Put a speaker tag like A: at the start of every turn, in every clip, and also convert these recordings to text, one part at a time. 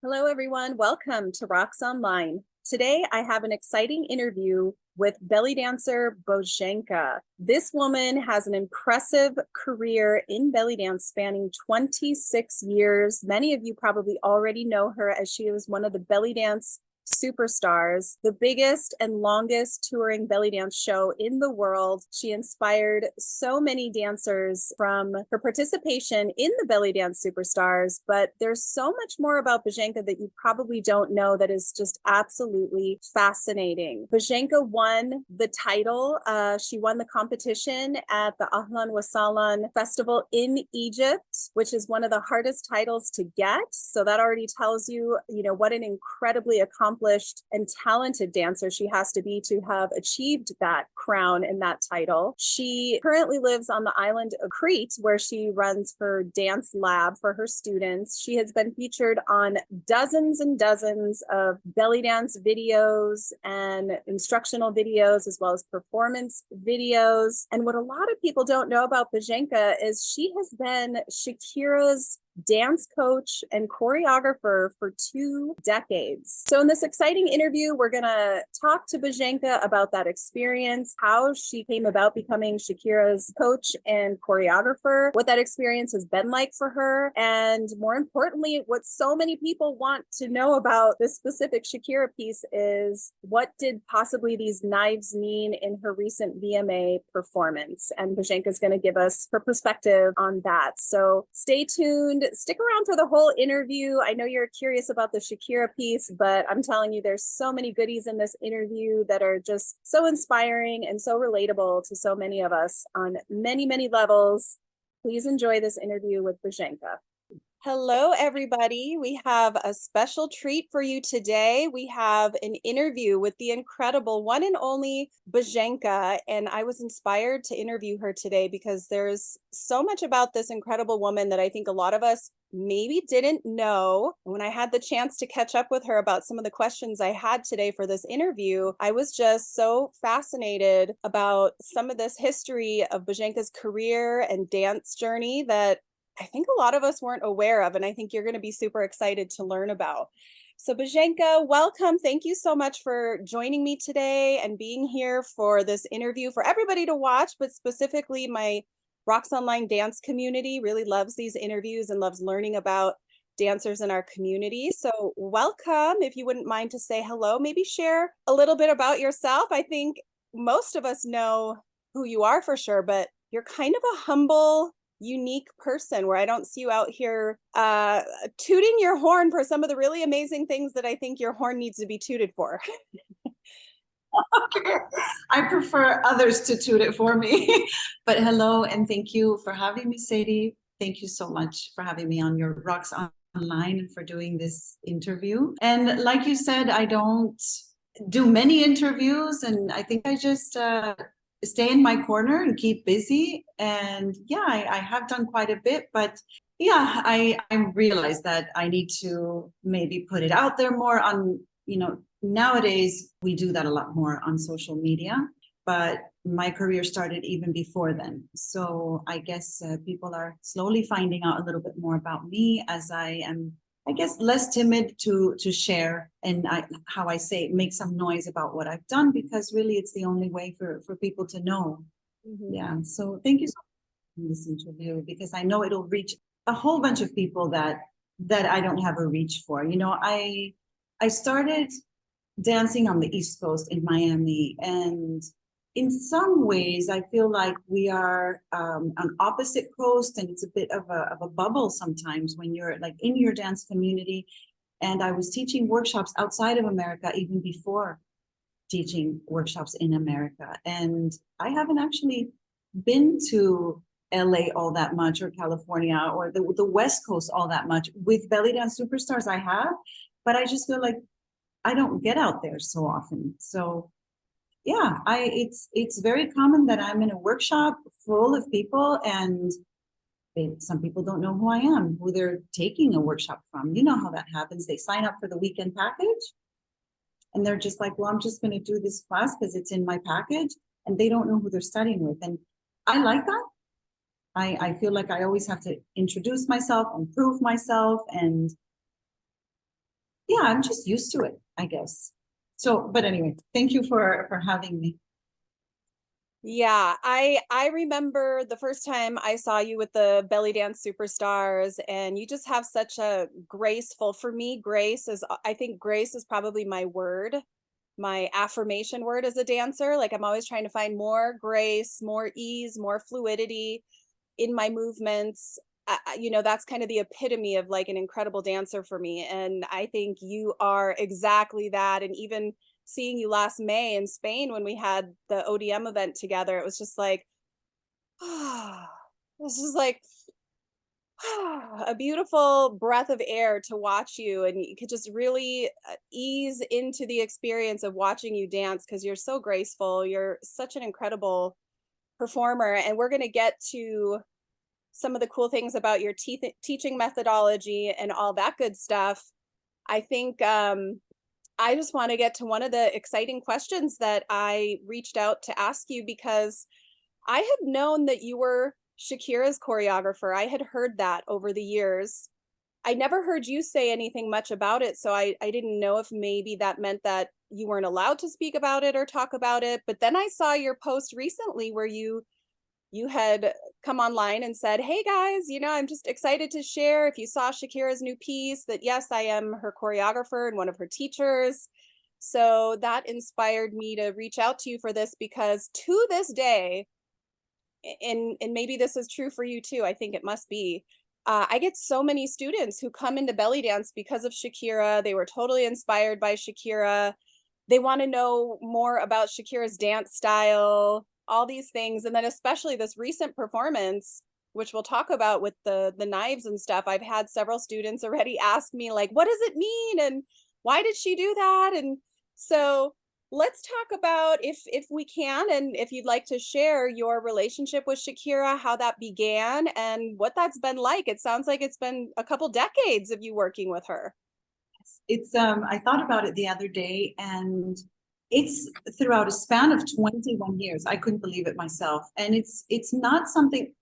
A: Hello, everyone. Welcome to Raqs Online. Today, I have an exciting interview with belly dancer Bozenka. This woman has an impressive career in belly dance spanning 26 years. Many of you probably already know her as she was one of the Bellydance Superstars, the biggest and longest touring belly dance show in the world. She inspired so many dancers from her participation in the Bellydance Superstars, but there's so much more about Bozenka that you probably don't know that is just absolutely fascinating. Bozenka won the title. She won the competition at the Ahlan Wasalan Festival in Egypt, which is one of the hardest titles to get. So that already tells you, what an incredibly accomplished and talented dancer she has to be to have achieved that crown and that title. She currently lives on the island of Crete, where she runs her dance lab for her students. She has been featured on dozens and dozens of belly dance videos and instructional videos, as well as performance videos. And what a lot of people don't know about Bozenka is she has been Shakira's dance coach and choreographer for 2 decades. So in this exciting interview, we're going to talk to Bozenka about that experience, how she came about becoming Shakira's coach and choreographer, what that experience has been like for her, and more importantly, what so many people want to know about this specific Shakira piece is what did possibly these knives mean in her recent VMA performance? And Bozenka is going to give us her perspective on that. So stay tuned. Stick around for the whole interview. I know you're curious about the Shakira piece, but I'm telling you, there's so many goodies in this interview that are just so inspiring and so relatable to so many of us on many, many levels. Please enjoy this interview with Bozenka. Hello, everybody. We have a special treat for you today. We have an interview with the incredible one and only Bozenka, and I was inspired to interview her today because there's so much about this incredible woman that I think a lot of us maybe didn't know. When I had the chance to catch up with her about some of the questions I had today for this interview, I was just so fascinated about some of this history of Bozenka's career and dance journey that I think a lot of us weren't aware of, and I think you're going to be super excited to learn about. So Bozenka, welcome. Thank you so much for joining me today and being here for this interview for everybody to watch, but specifically my Raqs Online dance community really loves these interviews and loves learning about dancers in our community. So welcome. If you wouldn't mind to say hello, maybe share a little bit about yourself. I think most of us know who you are for sure, but you're kind of a humble, unique person where I don't see you out here tooting your horn for some of the really amazing things that I think your horn needs to be tooted for.
B: Okay. I prefer others to toot it for me. But hello, and thank you for having me, Sadie. Thank you so much for having me on your Raqs Online and for doing this interview. And like you said, I don't do many interviews, and I think I just stay in my corner and keep busy. And yeah, I have done quite a bit, but yeah, I realized that I need to maybe put it out there more on, nowadays we do that a lot more on social media, but my career started even before then. So I guess people are slowly finding out a little bit more about me as I am, I guess, less timid to share, and how I say, make some noise about what I've done, because really it's the only way for people to know. Mm-hmm. Yeah. So thank you so much for this interview, because I know it'll reach a whole bunch of people that I don't have a reach for. I started dancing on the East Coast in Miami, and in some ways I feel like we are on opposite coast, and it's a bit of a bubble sometimes when you're like in your dance community. And I was teaching workshops outside of America even before teaching workshops in America, and I haven't actually been to LA all that much, or California, or the West Coast all that much. With Bellydance Superstars I have, but I just feel like I don't get out there so often. So yeah, it's very common that I'm in a workshop full of people, and some people don't know who I am, who they're taking a workshop from. You know how that happens. They sign up for the weekend package, and they're just like, well, I'm just going to do this class because it's in my package, and they don't know who they're studying with. And I like that. I feel like I always have to introduce myself and prove myself, and yeah, I'm just used to it, I guess. So, but anyway, thank you for having me.
A: Yeah, I remember the first time I saw you with the Bellydance Superstars, and you just have such a graceful, for me, grace is, I think grace is probably my word, my affirmation word as a dancer. Like I'm always trying to find more grace, more ease, more fluidity in my movements. You know, that's kind of the epitome of like an incredible dancer for me. And I think you are exactly that. And even seeing you last May in Spain when we had the ODM event together, it was just like, it was just like a beautiful breath of air to watch you. And you could just really ease into the experience of watching you dance because you're so graceful. You're such an incredible performer. And we're going to get to some of the cool things about your teaching methodology and all that good stuff. I think I just want to get to one of the exciting questions that I reached out to ask you because I had known that you were Shakira's choreographer. I had heard that over the years. I never heard you say anything much about it, so I didn't know if maybe that meant that you weren't allowed to speak about it or talk about it. But then I saw your post recently where you had come online and said, "Hey guys, you know, I'm just excited to share if you saw Shakira's new piece that yes, I am her choreographer and one of her teachers." So that inspired me to reach out to you for this because to this day, and maybe this is true for you too, I think it must be. I get so many students who come into belly dance because of Shakira. They were totally inspired by Shakira. They want to know more about Shakira's dance style, all these things. And then especially this recent performance, which we'll talk about with the knives and stuff. I've had several students already ask me like, what does it mean? And why did she do that? And so let's talk about if we can, and if you'd like to share your relationship with Shakira, how that began and what that's been like. It sounds like it's been a couple decades of you working with her.
B: It's I thought about it the other day, and it's throughout a span of 21 years. I couldn't believe it myself. And it's not something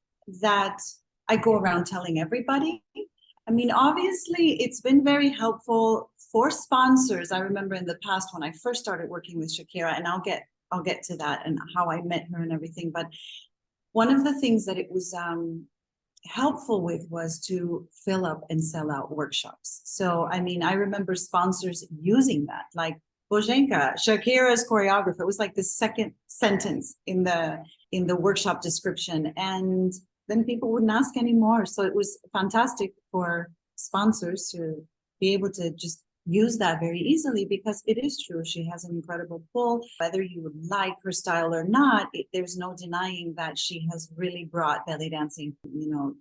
B: that I go around telling everybody. I mean, obviously, it's been very helpful for sponsors. I remember in the past when I first started working with Shakira, and I'll get to that and how I met her and everything. But one of the things that it was helpful with was to fill up and sell out workshops. So, I mean, I remember sponsors using that, like Bozenka, Shakira's choreographer. It was like the second sentence in the workshop description, and then people wouldn't ask anymore. So it was fantastic for sponsors to be able to just use that very easily, because it is true, she has an incredible pull. Whether you would like her style or not, there's no denying that she has really brought belly dancing. You know,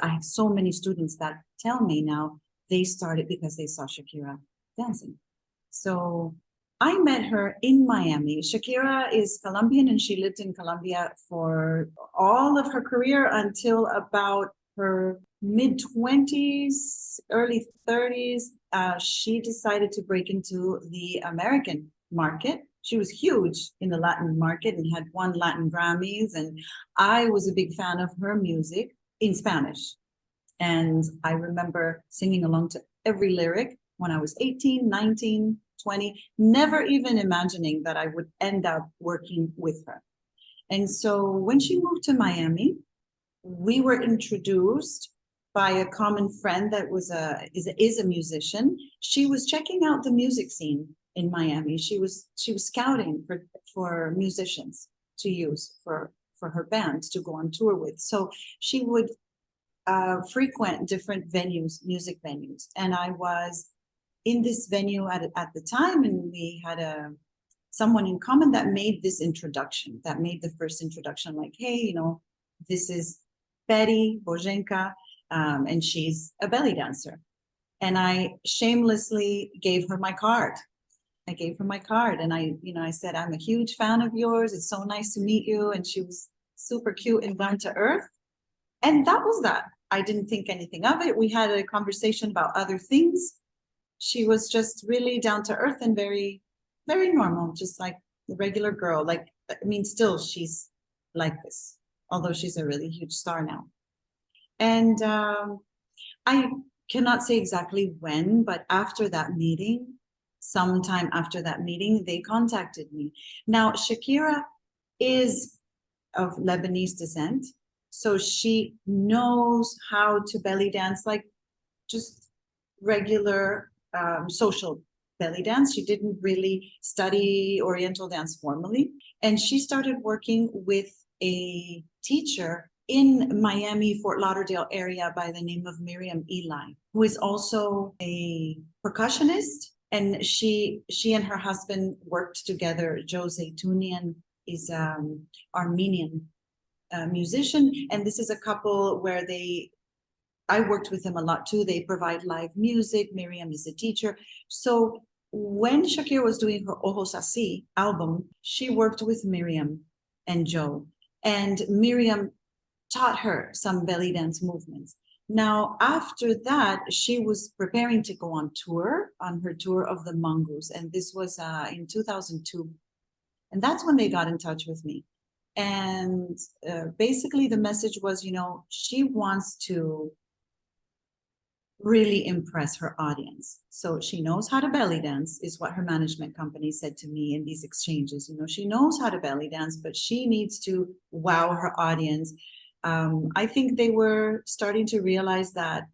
B: I have so many students that tell me now they started because they saw Shakira dancing. So I met her in Miami. Shakira is Colombian, and she lived in Colombia for all of her career until about her mid-20s, early 30s. She decided to break into the American market. She was huge in the Latin market and had won Latin Grammys. And I was a big fan of her music in Spanish. And I remember singing along to every lyric when I was 18, 19, 20, never even imagining that I would end up working with her. And so when she moved to Miami, we were introduced by a common friend that is a musician. She was checking out the music scene in Miami. She was scouting for musicians to use for her band to go on tour with. So she would frequent different venues, music venues, and I was in this venue at the time, and we had someone in common that made this introduction, that made the first introduction, like, hey, you know, this is Betty Bozenka, and she's a belly dancer. And I shamelessly gave her my card. I gave her my card, and I said, I'm a huge fan of yours. It's so nice to meet you. And she was super cute and down to earth. And that was that. I didn't think anything of it. We had a conversation about other things. She was just really down to earth and very, very normal, just like the regular girl. Like, I mean, still she's like this, although she's a really huge star now. And I cannot say exactly when, but after that meeting, sometime after that meeting, they contacted me. Now, Shakira is of Lebanese descent, so she knows how to belly dance like just regular social belly dance. She didn't really study Oriental dance formally. And she started working with a teacher in Miami, Fort Lauderdale area by the name of Miriam Eli, who is also a percussionist. And she and her husband worked together. Jose Tunian is Armenian musician. And this is a couple where I worked with them a lot too. They provide live music. Miriam is a teacher. So when Shakira was doing her Ojos Así album, she worked with Miriam and Joe. And Miriam taught her some belly dance movements. Now, after that, she was preparing to go on her tour of the Mongoose. And this was in 2002. And that's when they got in touch with me. And basically the message was, she wants to really impress her audience. So she knows how to belly dance, is what her management company said to me in these exchanges. She knows how to belly dance, but she needs to wow her audience. I think they were starting to realize that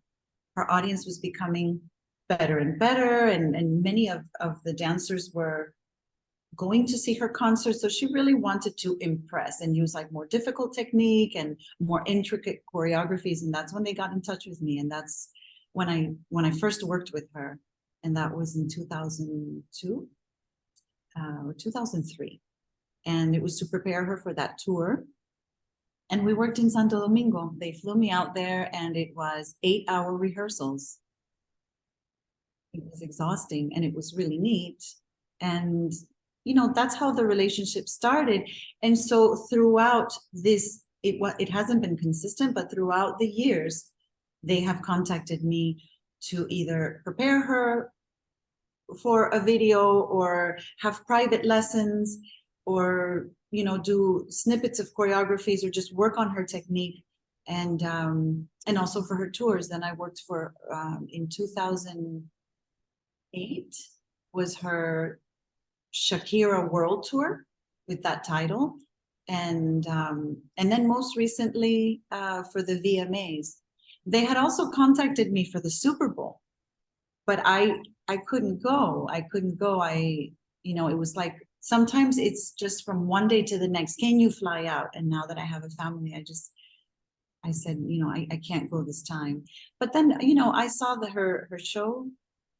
B: her audience was becoming better and better, and many of the dancers were going to see her concert. So she really wanted to impress and use like more difficult technique and more intricate choreographies. And that's when they got in touch with me. And that's when I first worked with her, and that was in 2002 or 2003. And it was to prepare her for that tour. And we worked in Santo Domingo. They flew me out there, and it was 8-hour rehearsals. It was exhausting, and it was really neat. And that's how the relationship started. And so throughout this, it hasn't been consistent, but throughout the years, they have contacted me to either prepare her for a video or have private lessons or, do snippets of choreographies or just work on her technique. And also for her tours. Then I worked for, in 2008 was her Shakira World Tour with that title. And then most recently for the VMAs. They had also contacted me for the Super Bowl, but I couldn't go. It was like, sometimes it's just from one day to the next. Can you fly out? And now that I have a family, I said, I can't go this time. But then, I saw her show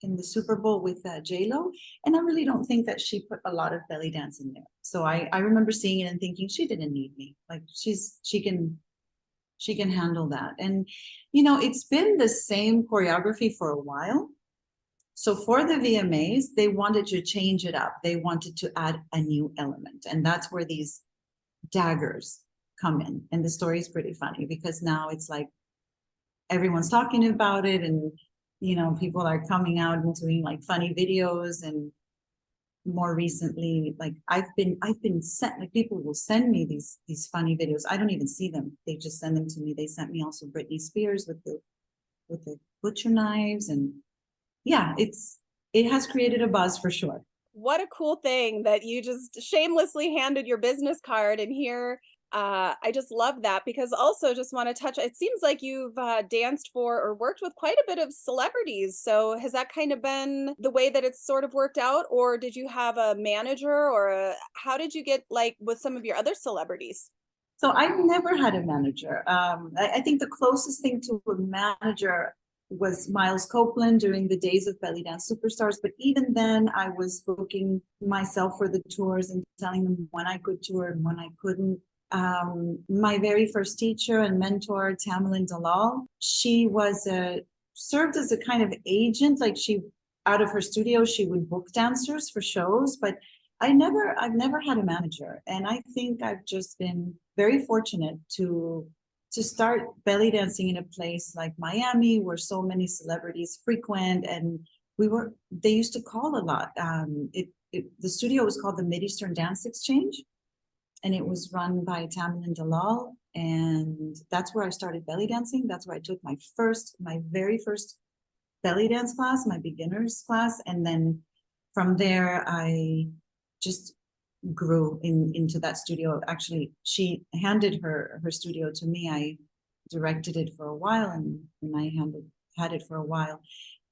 B: in the Super Bowl with J-Lo, and I really don't think that she put a lot of belly dance in there. So I remember seeing it and thinking she didn't need me. Like she can handle that. And it's been the same choreography for a while. So for the VMAs, they wanted to change it up. They wanted to add a new element, and that's where these daggers come in. And the story is pretty funny because now it's like everyone's talking about it, and people are coming out and doing like funny videos. And more recently, like I've been sent, like people will send me these funny videos. I don't even see them. They just send them to me. They sent me also Britney Spears with the butcher knives. And yeah, it has created a buzz for sure.
A: What a cool thing that you just shamelessly handed your business card. And here, I just love that, because also just want to touch, it seems like you've danced for or worked with quite a bit of celebrities. So has that kind of been the way that it's sort of worked out? Or did you have a manager, or how did you get like with some of your other celebrities?
B: So I've never had a manager. I think the closest thing to a manager was Miles Copeland during the days of Bellydance Superstars. But even then, I was booking myself for the tours and telling them when I could tour and when I couldn't. My very first teacher and mentor, Tamlin Dalal, she was served as a kind of agent. Like out of her studio, she would book dancers for shows, but I've never had a manager. And I think I've just been very fortunate to start belly dancing in a place like Miami, where so many celebrities frequent. And they used to call a lot. The studio was called the Mid-Eastern Dance Exchange, and it was run by Tamlin Dalal. And that's where I started belly dancing. That's where I took my very first belly dance class, my beginners class. And then from there, I just grew into that studio. Actually, she handed her studio to me. I directed it for a while, and I had it for a while.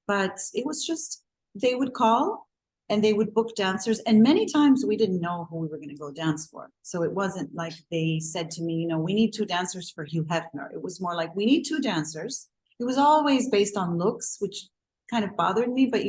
B: But it was just, they would call and they would book dancers. And many times we didn't know who we were going to go dance for. So it wasn't like they said to me, we need 2 dancers for Hugh Hefner. It was more like, we need 2 dancers. It was always based on looks, which kind of bothered me. But,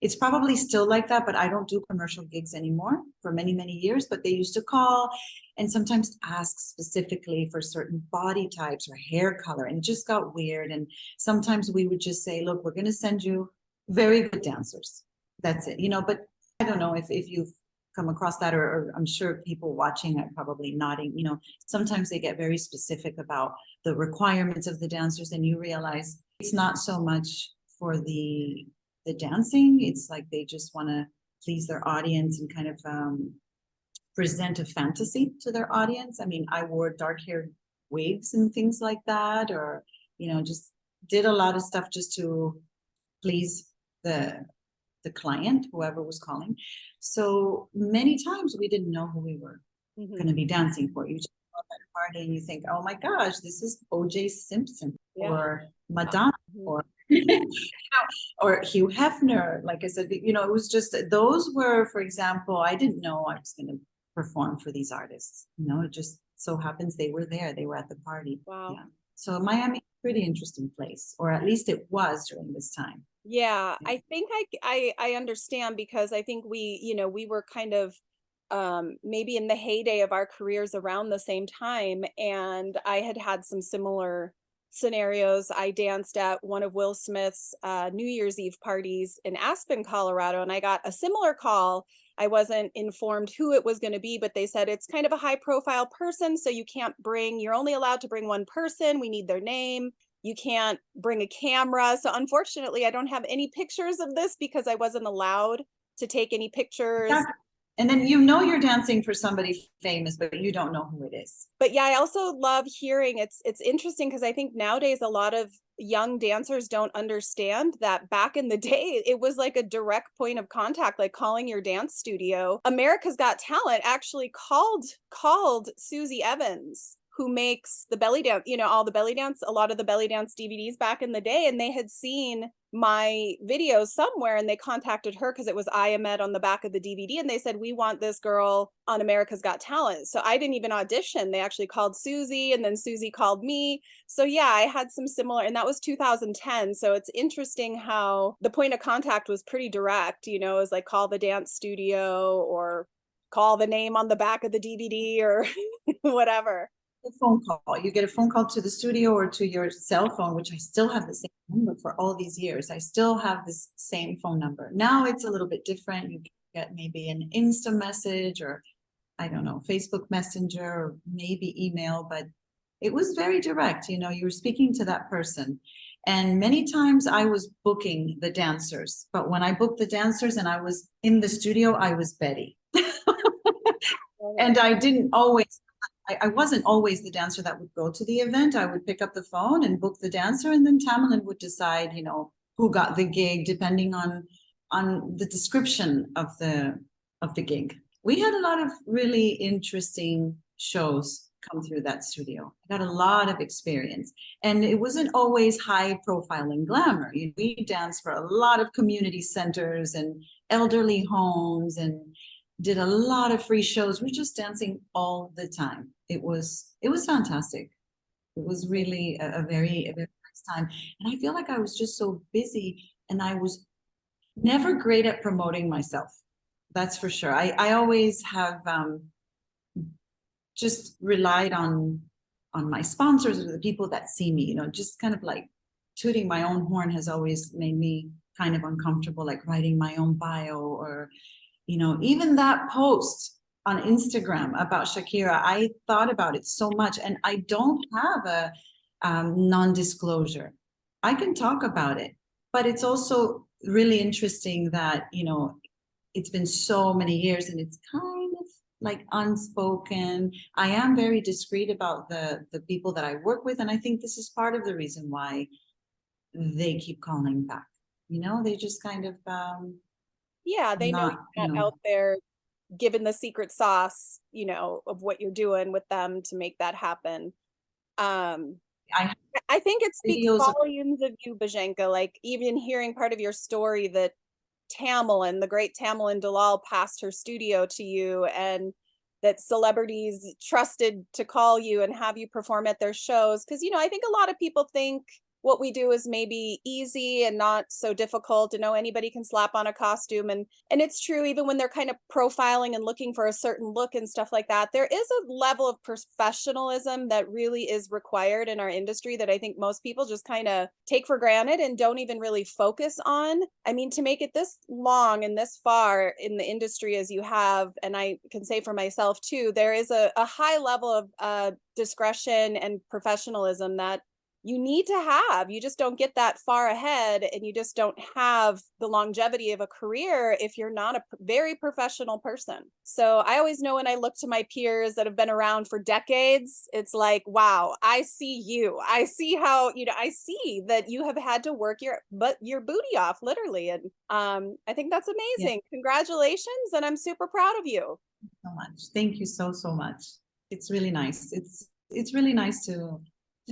B: it's probably still like that, but I don't do commercial gigs anymore for many, many years. But they used to call and sometimes ask specifically for certain body types or hair color. And it just got weird. And sometimes we would just say, look, we're going to send you very good dancers. That's it, but I don't know if you've come across that, or I'm sure people watching are probably nodding. Sometimes they get very specific about the requirements of the dancers, and you realize it's not so much for the dancing. It's like they just want to please their audience and kind of present a fantasy to their audience. I mean, I wore dark haired wigs and things like that, or just did a lot of stuff just to please the client, whoever was calling. So many times we didn't know who we were going to be dancing for. You just go at a party and you think, oh my gosh, this is O.J. Simpson or Madonna or or Hugh Hefner. Like I said, it was just, those were, for example, I didn't know I was going to perform for these artists. It just so happens they were there. They were at the party.
A: Wow.
B: Yeah. So Miami, pretty interesting place, or at least it was during this time.
A: Yeah, I think I understand, because I think we were kind of maybe in the heyday of our careers around the same time, and I had some similar scenarios. I danced at one of Will Smith's New Year's Eve parties in Aspen, Colorado, and I got a similar call. I wasn't informed who it was going to be, but they said it's kind of a high profile person, so you're only allowed to bring one person. We need their name. You can't bring a camera. So unfortunately, I don't have any pictures of this because I wasn't allowed to take any pictures.
B: Yeah. And then you're dancing for somebody famous, but you don't know who it is.
A: But yeah, I also love hearing, it's interesting because I think nowadays a lot of young dancers don't understand that back in the day, it was like a direct point of contact, like calling your dance studio. America's Got Talent actually called Susie Evans, who makes the belly dance, all the belly dance, a lot of the belly dance DVDs back in the day. And they had seen my videos somewhere and they contacted her because it was I Ahmed on the back of the DVD. And they said, we want this girl on America's Got Talent. So I didn't even audition. They actually called Susie, and then Susie called me. So yeah, I had some similar, and that was 2010. So it's interesting how the point of contact was pretty direct, it was like call the dance studio or call the name on the back of the DVD or whatever.
B: A phone call. You get a phone call to the studio or to your cell phone, which I still have the same number for all these years. I still have this same phone number. Now it's a little bit different. You get maybe an Insta message, or I don't know, Facebook Messenger, or maybe email, but it was very direct. You were speaking to that person. And many times I was booking the dancers, but when I booked the dancers and I was in the studio, I was Betty. And I wasn't always the dancer that would go to the event. I would pick up the phone and book the dancer, and then Tamlin would decide, who got the gig depending on the description of the gig. We had a lot of really interesting shows come through that studio. I got a lot of experience, and it wasn't always high profile and glamour. We danced for a lot of community centers and elderly homes, and did a lot of free shows. We're just dancing all the time. It was fantastic. It was really a very nice time. And I feel like I was just so busy, and I was never great at promoting myself. That's for sure. I always have just relied on my sponsors or the people that see me, just kind of like tooting my own horn has always made me kind of uncomfortable, like writing my own bio, or even that post on Instagram about Shakira, I thought about it so much, and I don't have a non-disclosure. I can talk about it, but it's also really interesting that, it's been so many years and it's kind of like unspoken. I am very discreet about the people that I work with, and I think this is part of the reason why they keep calling back. You know, they just kind of
A: Yeah, they know
B: not,
A: you're not out there given the secret sauce, you know, of what you're doing with them to make that happen. Um,
B: I have
A: I think it speaks
B: videos of,
A: volumes of you, Bozenka, like even hearing part of your story that Tamerlan, the great Tamerlan Dalal, passed her studio to you, and that celebrities trusted to call you and have you perform at their shows. Because, you know, I think a lot of people think what we do is maybe easy and not so difficult. You know, anybody can slap on a costume, and it's true, even when they're kind of profiling and looking for a certain look and stuff like that, there is a level of professionalism that really is required in our industry that I think most people just kind of take for granted and don't even really focus on. I mean, to make it this long and this far in the industry as you have, and I can say for myself too, there is a high level of discretion and professionalism that you need to have. You just don't get that far ahead, and you just don't have the longevity of a career if you're not a very professional person. So I always know when I look to my peers that have been around for decades, it's like, wow, I see you. I see how, you know, I see that you have had to work your booty off, literally. And I think that's
B: yeah,
A: amazing. Congratulations, and I'm super proud of you.
B: so much. Thank you so, so much. It's really nice. It's really nice to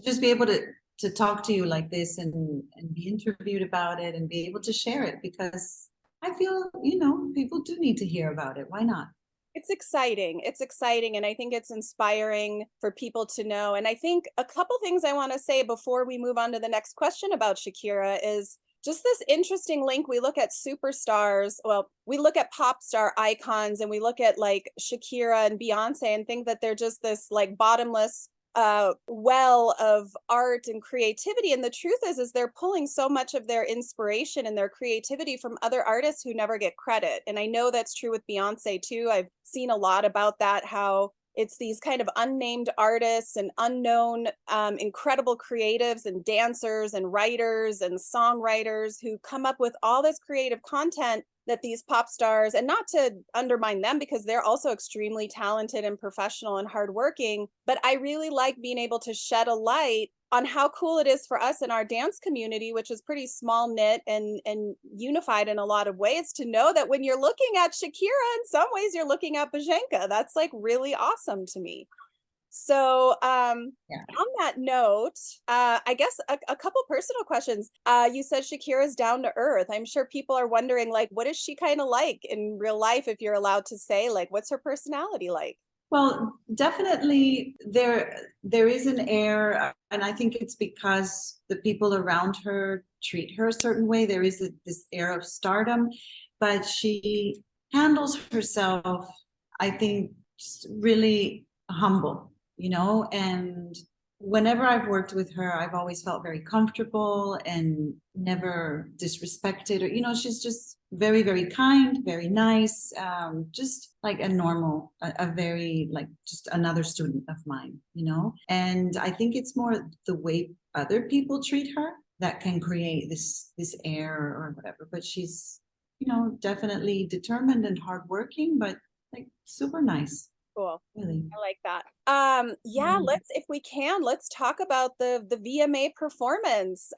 B: just be able to talk to you like this and be interviewed about it and be able to share it, because I feel, you know, people do need to hear about it. Why not?
A: It's exciting. It's exciting. And I think it's inspiring for people to know. And I think a couple things I want to say before we move on to the next question about Shakira is just this interesting link. We look at superstars. Well, we look at pop star icons, and we look at like Shakira and Beyonce and think that they're just this like bottomless well of art and creativity. And the truth is they're pulling so much of their inspiration and their creativity from other artists who never get credit. And I know that's true with Beyonce too. I've seen a lot about that, how it's these kind of unnamed artists and unknown incredible creatives and dancers and writers and songwriters who come up with all this creative content that these pop stars, and not to undermine them because they're also extremely talented and professional and hardworking, but I really like being able to shed a light on how cool it is for us in our dance community, which is pretty small knit and unified in a lot of ways, to know that when you're looking at Shakira, in some ways you're looking at Bozenka. That's like really awesome to me. So
B: Yeah.
A: on that note, I guess a couple personal questions. You said Shakira's down to earth. I'm sure people are wondering, like, what is she kind of like in real life, if you're allowed to say? Like, what's her personality like?
B: Well, definitely there is an air, and I think it's because the people around her treat her a certain way. There is this air of stardom, but she handles herself, I think, just really humble, you know. And whenever I've worked with her, I've always felt very comfortable and never disrespected, or, you know, she's just very, very kind, very nice, just like a normal, a very, like, just another student of mine, you know. And I think it's more the way other people treat her that can create this air or whatever. But she's, you know, definitely determined and hardworking, but like super nice.
A: Cool.
B: Really.
A: I like that. Yeah,
B: Mm.
A: let's, if we can, let's talk about the VMA performance.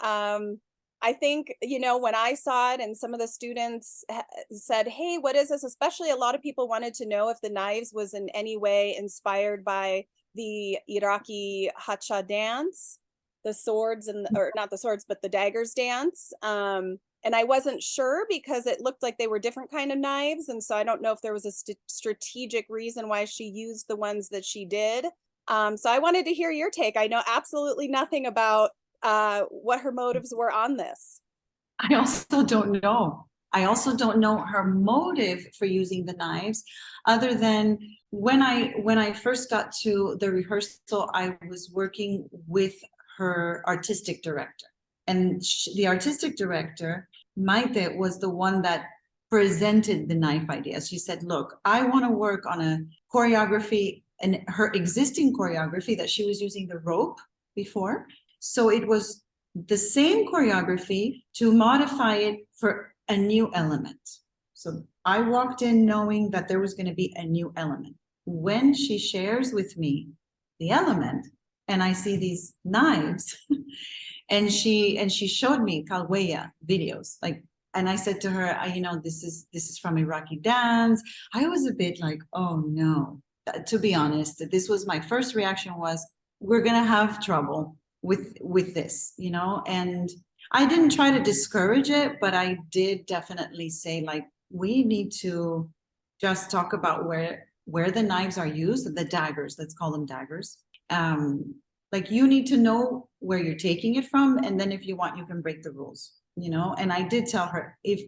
A: I think, you know, when I saw it and some of the students said, "Hey, what is this?" Especially a lot of people wanted to know if the knives was in any way inspired by the Iraqi Hacha dance, the swords and, or not the swords, but the daggers dance. And I wasn't sure because it looked like they were different kind of knives, and so I don't know if there was a strategic reason why she used the ones that she did. So I wanted to hear your take. I know absolutely nothing about what her motives were on this.
B: I also don't know. I also don't know her motive for using the knives, other than when I first got to the rehearsal, I was working with her artistic director, and the artistic director, Maite, was the one that presented the knife idea. She said, "Look, I want to work on a choreography, and her existing choreography that she was using the rope before. So it was the same choreography to modify it for a new element." So I walked in knowing that there was going to be a new element. When she shares with me the element and I see these knives, And she showed me Kalweya videos, like, and I said to her, you know, this is from Iraqi dance. I was a bit like, oh no, to be honest, this was my first reaction was, we're gonna have trouble with this, you know. And I didn't try to discourage it, but I did definitely say, like, we need to just talk about where the knives are used, the daggers, let's call them daggers. Like, you need to know where you're taking it from, and then if you want, you can break the rules, you know. And I did tell her, if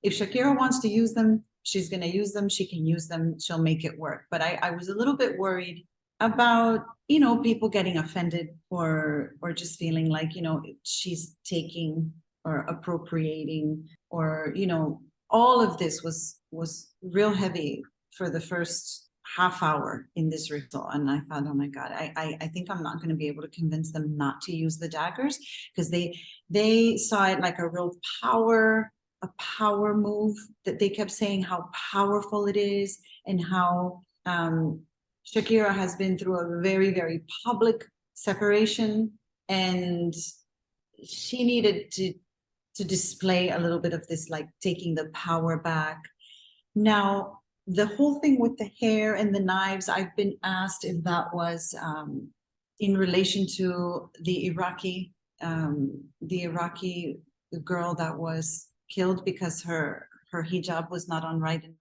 B: Shakira wants to use them, she's going to use them, she can use them, she'll make it work. But I was a little bit worried about, you know, people getting offended or just feeling like, you know, she's taking or appropriating, or, you know, all of this was real heavy for the first half hour in this ritual. And I thought, oh my God, I think I'm not going to be able to convince them not to use the daggers, because they saw it like a real power move, that they kept saying how powerful it is, and how Shakira has been through a very, very public separation, and she needed to display a little bit of this, like taking the power back. Now, the whole thing with the hair and the knives, I've been asked if that was in relation to the Iraqi girl that was killed because her hijab was not on right. And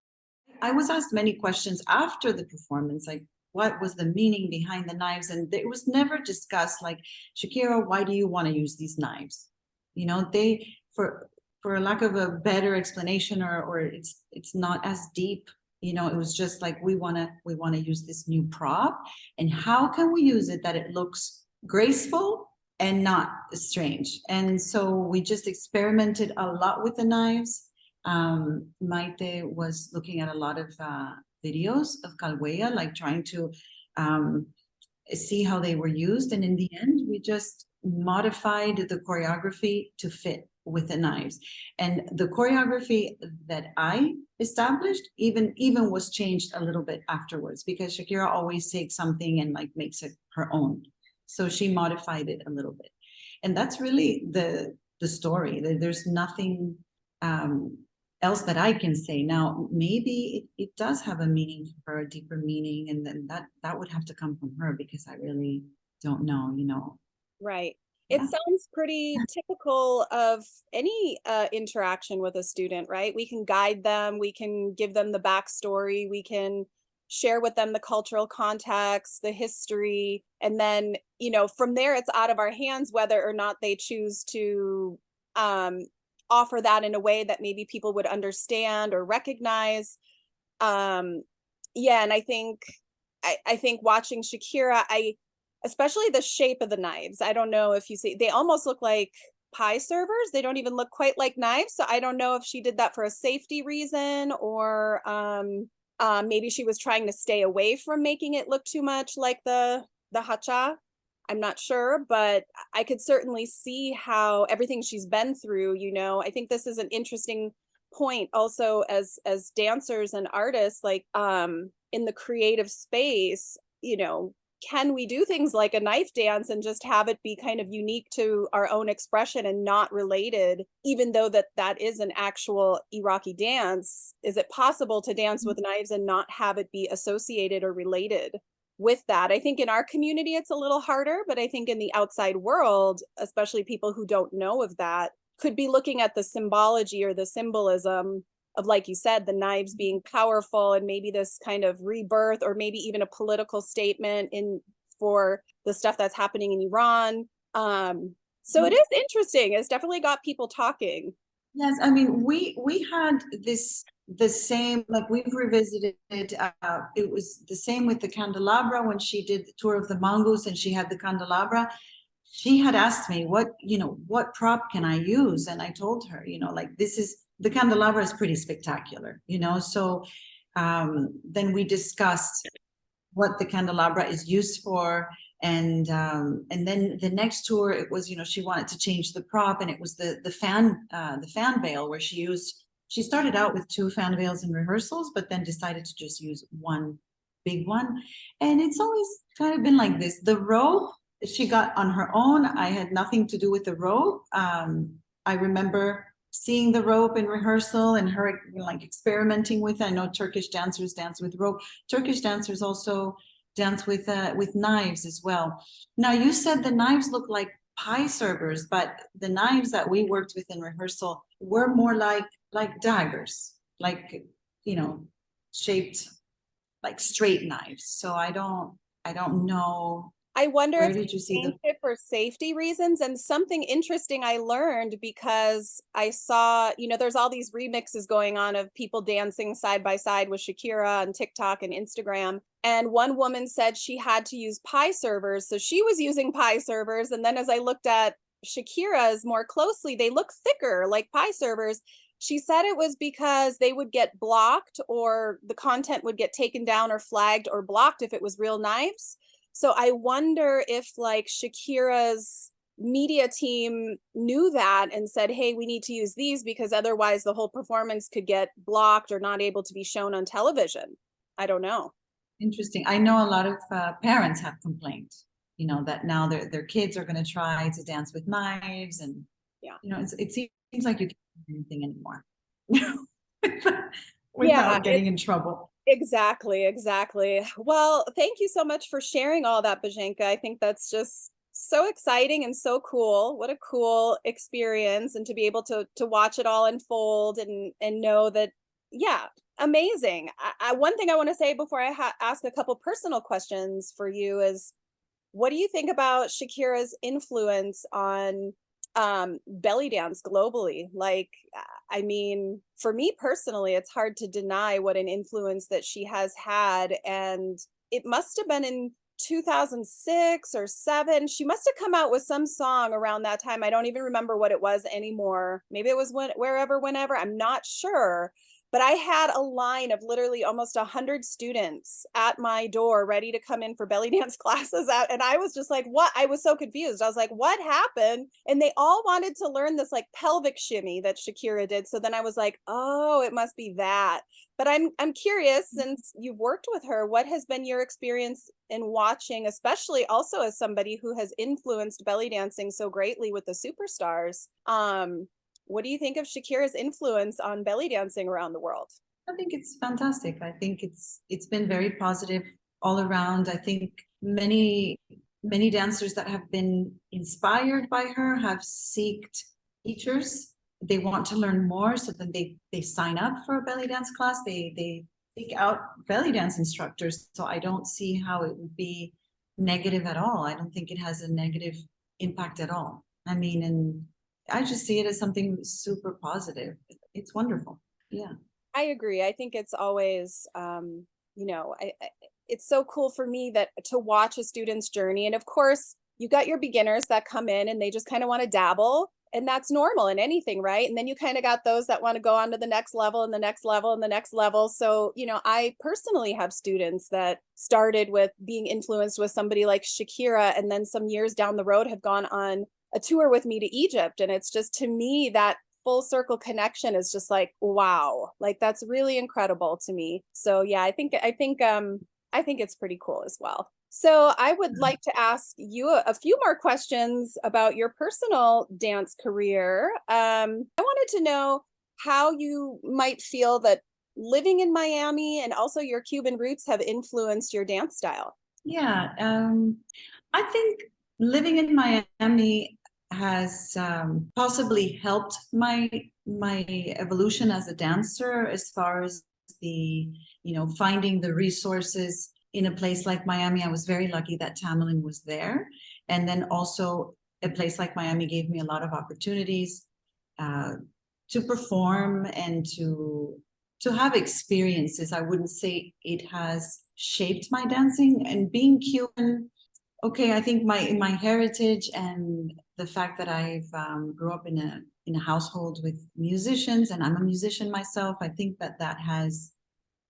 B: I was asked many questions after the performance, like, what was the meaning behind the knives? And it was never discussed, like, Shakira, why do you want to use these knives? You know, for lack of a better explanation, or it's not as deep, you know. It was just like, we want to use this new prop, and how can we use it that it looks graceful and not strange? And so we just experimented a lot with the knives. Maite was looking at a lot of videos of Kalweya, like trying to see how they were used, and in the end we just modified the choreography to fit with the knives. And the choreography that I established even was changed a little bit afterwards, because Shakira always takes something and like makes it her own, so she modified it a little bit. And that's really the story. There's nothing else that I can say. Now, maybe it does have a meaning for her, a deeper meaning, and then that would have to come from her, because I really don't know, you know.
A: Right.
B: Yeah.
A: It sounds pretty typical of any interaction with a student, right? We can guide them, we can give them the backstory, we can share with them the cultural context, the history, and then, you know, from there it's out of our hands whether or not they choose to offer that in a way that maybe people would understand or recognize. Yeah, and I think watching Shakira, especially the shape of the knives. I don't know if you see, they almost look like pie servers. They don't even look quite like knives. So I don't know if she did that for a safety reason, or maybe she was trying to stay away from making it look too much like the hacha. I'm not sure, but I could certainly see how everything she's been through, you know. I think this is an interesting point also as dancers and artists, like in the creative space, you know, can we do things like a knife dance and just have it be kind of unique to our own expression and not related, even though that is an actual Iraqi dance? Is it possible to dance with knives and not have it be associated or related with that? I think in our community it's a little harder, but I think in the outside world, especially people who don't know of that, could be looking at the symbology or the symbolism of, like you said, the knives being powerful, and maybe this kind of rebirth, or maybe even a political statement for the stuff that's happening in Iran. So it is interesting. It's definitely got people talking.
B: Yes, I mean, we had the same, like, we've revisited it. It was the same with the candelabra when she did the tour of the mongoose and she had the candelabra. She had asked me, what prop can I use? And I told her, you know, like, the candelabra is pretty spectacular, you know. So then we discussed what the candelabra is used for. And then the next tour, it was, you know, she wanted to change the prop, and it was the fan veil, where she started out with 2 fan veils in rehearsals, but then decided to just use one big one. And it's always kind of been like this. The rope she got on her own. I had nothing to do with the rope. I remember seeing the rope in rehearsal and her like experimenting with it. I know Turkish dancers dance with rope. Turkish dancers also dance with knives as well. Now you said the knives look like pie servers, but the knives that we worked with in rehearsal were more like daggers, like, you know, shaped like straight knives. So I don't know.
A: I wonder
B: Where
A: if
B: did you
A: they
B: see the?
A: changed it for safety reasons. And something interesting I learned because I saw, there's all these remixes going on of people dancing side by side with Shakira on TikTok and Instagram. And one woman said she had to use pie servers. So she was using pie servers. And then as I looked at Shakira's more closely, they look thicker like pie servers. She said it was because they would get blocked or the content would get taken down or flagged or blocked if it was real knives. So I wonder if like Shakira's media team knew that and said, hey, we need to use these because otherwise the whole performance could get blocked or not able to be shown on television. I don't know.
B: Interesting. I know a lot of parents have complained, that now their kids are going to try to dance with knives, and
A: Yeah.
B: it seems like you can't do anything anymore
A: Yeah,
B: without getting in trouble.
A: exactly. Well, thank you so much for sharing all that, Bozenka. I think that's just so exciting and so cool. What a cool experience, and to be able to watch it all unfold and know that, yeah, amazing. One thing I want to say before I ask a couple personal questions for you is, what do you think about Shakira's influence on belly dance globally? Like, I mean, for me personally, it's hard to deny what an influence that she has had. And it must have been in 2006 or 7. She must have come out with some song around that time. I don't even remember what it was anymore. Maybe it was wherever, whenever. I'm not sure. But I had a line of literally almost 100 students at my door ready to come in for belly dance classes out. And I was just like, what? I was so confused. I was like, what happened? And they all wanted to learn this like pelvic shimmy that Shakira did. So then I was like, oh, it must be that. But I'm curious, since you've worked with her, what has been your experience in watching, especially also as somebody who has influenced belly dancing so greatly with the superstars? What do you think of Shakira's influence on belly dancing around the world?
B: I think it's fantastic. I think it's been very positive all around. I think many dancers that have been inspired by her have sought teachers. They want to learn more, so then they sign up for a belly dance class. They seek out belly dance instructors. So I don't see how it would be negative at all. I don't think it has a negative impact at all. I mean, and I just see it as something super positive. It's wonderful. Yeah.
A: I agree. I think it's always, it's so cool for me that to watch a student's journey. And of course, you got your beginners that come in and they just kind of want to dabble. And that's normal in anything, right? And then you kind of got those that want to go on to the next level and the next level and the next level. So, I personally have students that started with being influenced with somebody like Shakira, and then some years down the road have gone on a tour with me to Egypt. And it's just, to me, that full circle connection is just like, wow, like that's really incredible to me. So yeah, I think it's pretty cool as well. So I would like to ask you a few more questions about your personal dance career. I wanted to know how you might feel that living in Miami and also your Cuban roots have influenced your dance style.
B: Yeah. I think living in Miami has possibly helped my evolution as a dancer, as far as the finding the resources in a place like Miami. I was very lucky that Tamilin was there, and then also a place like Miami gave me a lot of opportunities to perform and to have experiences. I wouldn't say it has shaped my dancing. And being Cuban, okay, I think my heritage and the fact that I've grew up in a household with musicians, and I'm a musician myself, I think that has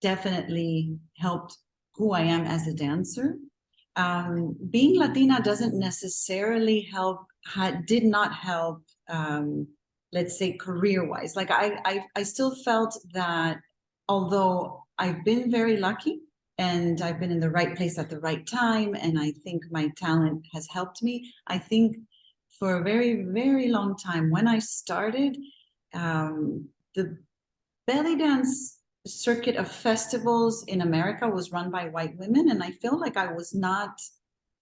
B: definitely helped who I am as a dancer. Being Latina doesn't necessarily help, did not help, let's say, career-wise. Like I still felt that although I've been very lucky and I've been in the right place at the right time. And I think my talent has helped me. I think for a very, very long time, when I started, the belly dance circuit of festivals in America was run by white women. And I feel like I was not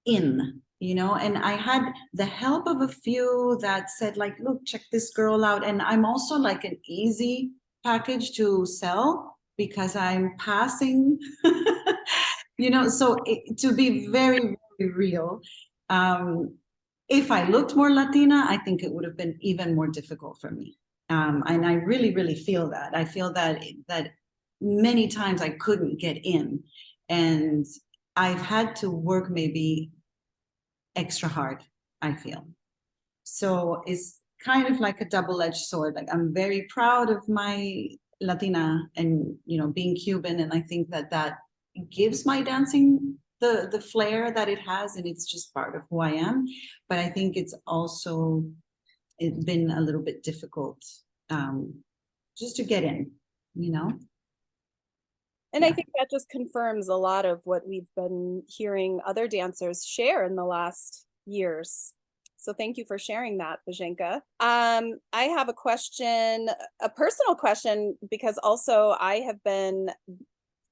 B: in, and I had the help of a few that said, like, look, check this girl out. And I'm also like an easy package to sell because I'm passing, so to be very, very real, if I looked more Latina, I think it would have been even more difficult for me. And I really, really feel that. I feel that many times I couldn't get in, and I've had to work maybe extra hard, I feel. So it's kind of like a double-edged sword. Like, I'm very proud of my Latina and, being Cuban. And I think that gives my dancing the flair that it has, and it's just part of who I am. But I think it's been a little bit difficult, just to get in,
A: And I think that just confirms a lot of what we've been hearing other dancers share in the last years. So thank you for sharing that, Bozenka. I have a question, a personal question, because also I have been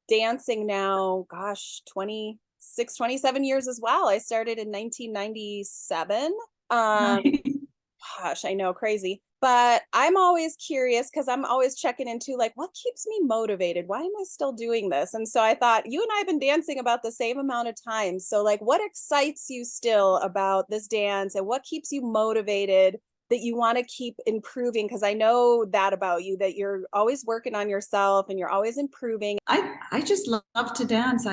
A: dancing now, gosh, 26, 27 years as well. I started in 1997. Gosh, I know, crazy. But I'm always curious because I'm always checking into, like, what keeps me motivated? Why am I still doing this? And so I thought, you and I have been dancing about the same amount of time. So, like, what excites you still about this dance, and what keeps you motivated that you want to keep improving? Because I know that about you, that you're always working on yourself and you're always improving.
B: I just love to dance.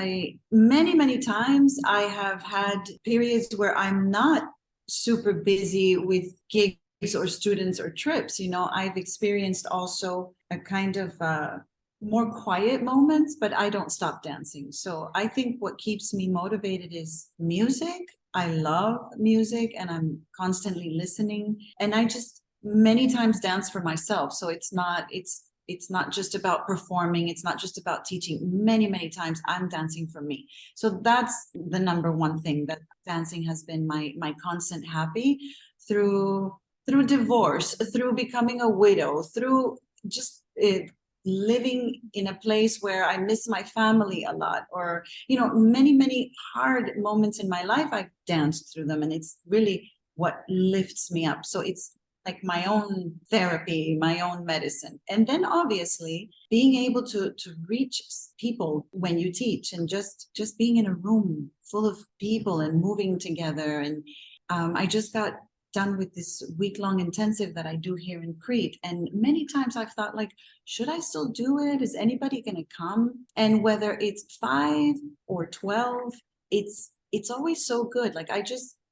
B: Many times I have had periods where I'm not super busy with gigs or students or trips. I've experienced also a kind of more quiet moments, but I don't stop dancing. So I think what keeps me motivated is music. I love music and I'm constantly listening. And I just many times dance for myself. So it's not just about performing. It's not just about teaching. Many times I'm dancing for me. So that's the number one thing, that dancing has been my constant happy through divorce, through becoming a widow, through just living in a place where I miss my family a lot, or, many hard moments in my life, I've danced through them, and it's really what lifts me up. So it's like my own therapy, my own medicine. And then obviously being able to reach people when you teach, and just being in a room full of people and moving together. And I just got done with this week-long intensive that I do here in Crete. And many times I've thought, like, should I still do it? Is anybody going to come? And whether it's 5 or 12, it's always so good. Like, I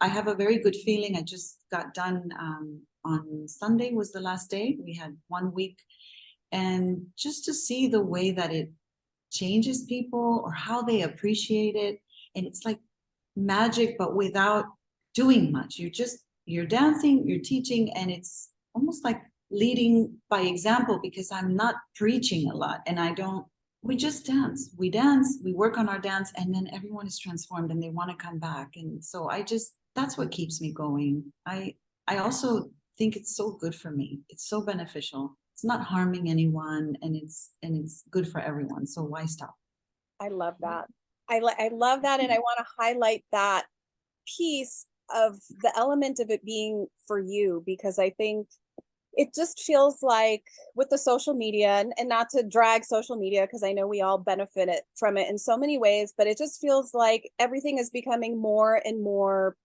B: have a very good feeling. I just got done on Sunday was the last day. We had 1 week. And just to see the way that it changes people, or how they appreciate it. And it's like magic, but without doing much. You're dancing, you're teaching, and it's almost like leading by example, because I'm not preaching a lot, and we just dance, we work on our dance, and then everyone is transformed and they want to come back. And so that's what keeps me going. I also think it's so good for me. It's so beneficial. It's not harming anyone, and it's good for everyone. So why stop?
A: I love that. I love that. And I want to highlight that piece of the element of it being for you, because I think it just feels like with the social media, and not to drag social media, because I know we all benefit from it in so many ways, but it just feels like everything is becoming more and more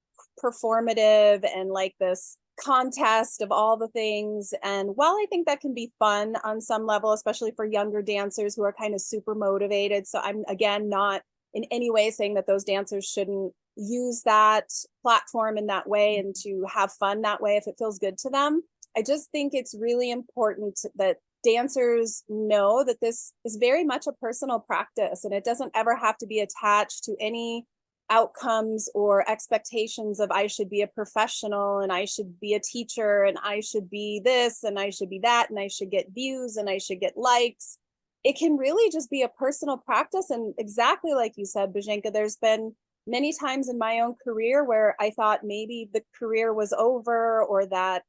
A: performative, and like this contest of all the things. And while I think that can be fun on some level, especially for younger dancers who are kind of super motivated, so I'm again not in any way saying that those dancers shouldn't use that platform in that way and to have fun that way if it feels good to them. I just think it's really important that dancers know that this is very much a personal practice, and it doesn't ever have to be attached to any outcomes or expectations of, I should be a professional, and I should be a teacher, and I should be this, and I should be that, and I should get views, and I should get likes. it can really just be a personal practice. And exactly like you said, Bozenka, there's been many times in my own career where I thought maybe the career was over, or that,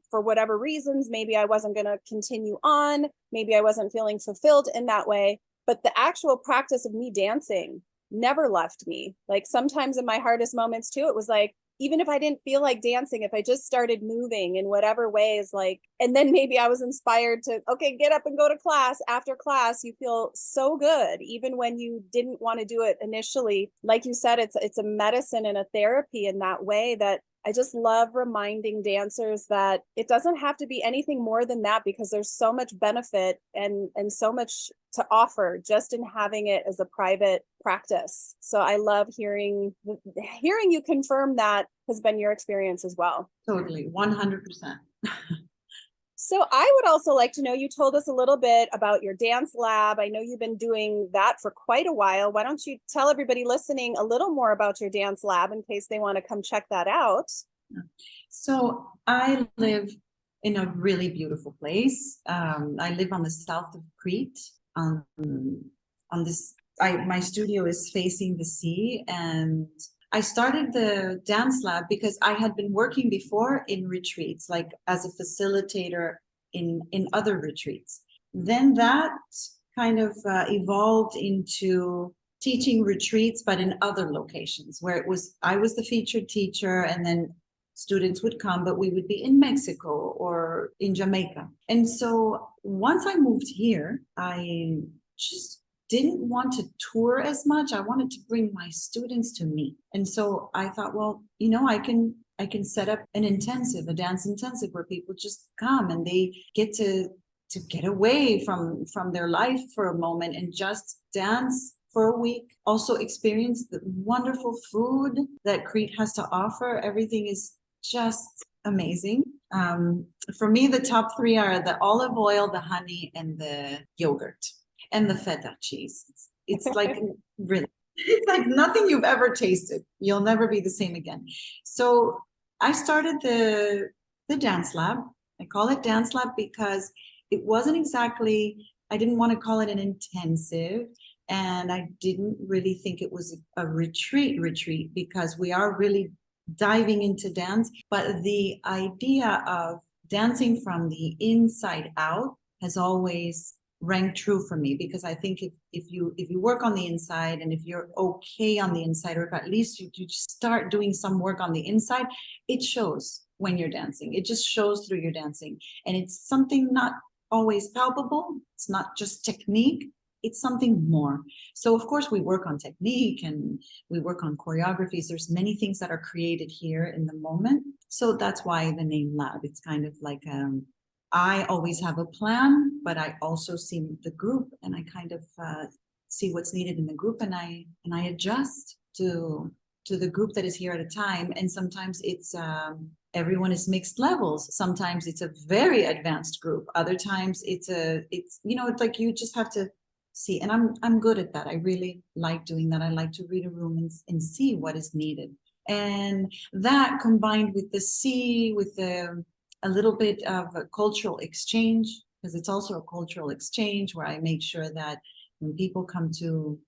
A: for whatever reasons, maybe I wasn't going to continue on. Maybe I wasn't feeling fulfilled in that way. But the actual practice of me dancing never left me. Like sometimes in my hardest moments too, it was like, even if I didn't feel like dancing, if I just started moving in whatever ways, like, and then maybe I was inspired to, okay, get up and go to class. After class, you feel so good, even when you didn't want to do it initially. Like you said, it's a medicine and a therapy in that way, that I just love reminding dancers that it doesn't have to be anything more than that, because there's so much benefit and so much to offer just in having it as a private practice. So I love hearing you confirm that has been your experience as well.
B: Totally, 100%.
A: So I would also like to know, you told us a little bit about your dance lab. I know you've been doing that for quite a while. Why don't you tell everybody listening a little more about your dance lab in case they want to come check that out?
B: So I live in a really beautiful place. I live on the south of Crete. My studio is facing the sea, and I started the dance lab because I had been working before in retreats, like as a facilitator in other retreats. Then that kind of evolved into teaching retreats, but in other locations where I was the featured teacher, and then students would come, but we would be in Mexico or in Jamaica. And so once I moved here, I just didn't want to tour as much. I wanted to bring my students to me. And so I thought, well, I can set up a dance intensive where people just come and they get to get away from their life for a moment and just dance for a week. Also experience the wonderful food that Crete has to offer. Everything is just amazing. For me, the top three are the olive oil, the honey, and the yogurt. And the feta cheese. It's like really, it's like nothing you've ever tasted. You'll never be the same again. So I started the dance lab. I call it dance lab because it wasn't exactly, I didn't want to call it an intensive, and I didn't really think it was a retreat because we are really diving into dance. But the idea of dancing from the inside out has always rang true for me, because I think if you work on the inside, and if you're okay on the inside, or if at least you start doing some work on the inside, it shows when you're dancing. It just shows through your dancing, and it's something not always palpable. It's not just technique, it's something more. So of course we work on technique and we work on choreographies. There's many things that are created here in the moment. So that's why the name lab. It's kind of like I always have a plan, but I also see the group, and I kind of see what's needed in the group, and I adjust to the group that is here at a time. And sometimes it's everyone is mixed levels. Sometimes it's a very advanced group. Other times it's like you just have to see. And I'm good at that. I really like doing that. I like to read a room and see what is needed. And that combined with the sea, with a little bit of a cultural exchange, because it's also a cultural exchange where I make sure that when people come to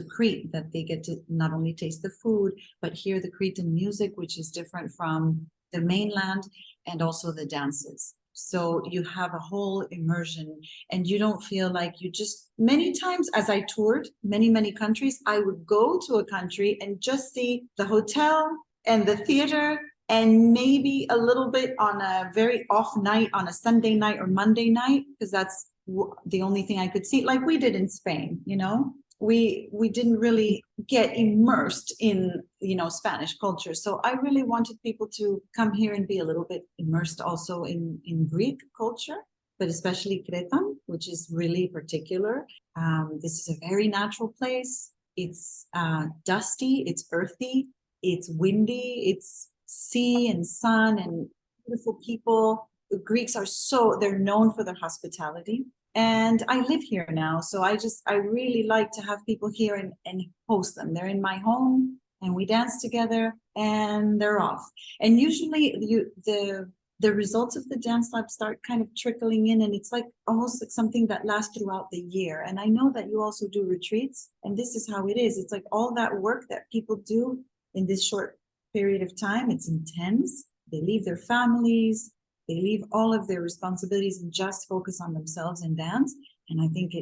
B: Crete, that they get to not only taste the food, but hear the Cretan music, which is different from the mainland, and also the dances. So you have a whole immersion, and you don't feel like you just, many times as I toured many countries, I would go to a country and just see the hotel and the theater, and maybe a little bit on a very off night, on a Sunday night or Monday night, because that's the only thing I could see, like we did in Spain. We didn't really get immersed in Spanish culture. So I really wanted people to come here and be a little bit immersed also in Greek culture, but especially Cretan, which is really particular. This is a very natural place. It's dusty, it's earthy, it's windy, it's sea and sun and beautiful people. The Greeks they're known for their hospitality. And I live here now, so I really like to have people here and host them. They're in my home, and we dance together, and they're off. And usually the the results of the dance lab start kind of trickling in, and it's like almost like something that lasts throughout the year. And I know that you also do retreats, and this is how it is. It's like all that work that people do in this short period of time, it's intense. They leave their families, they leave all of their responsibilities and just focus on themselves and dance. And I think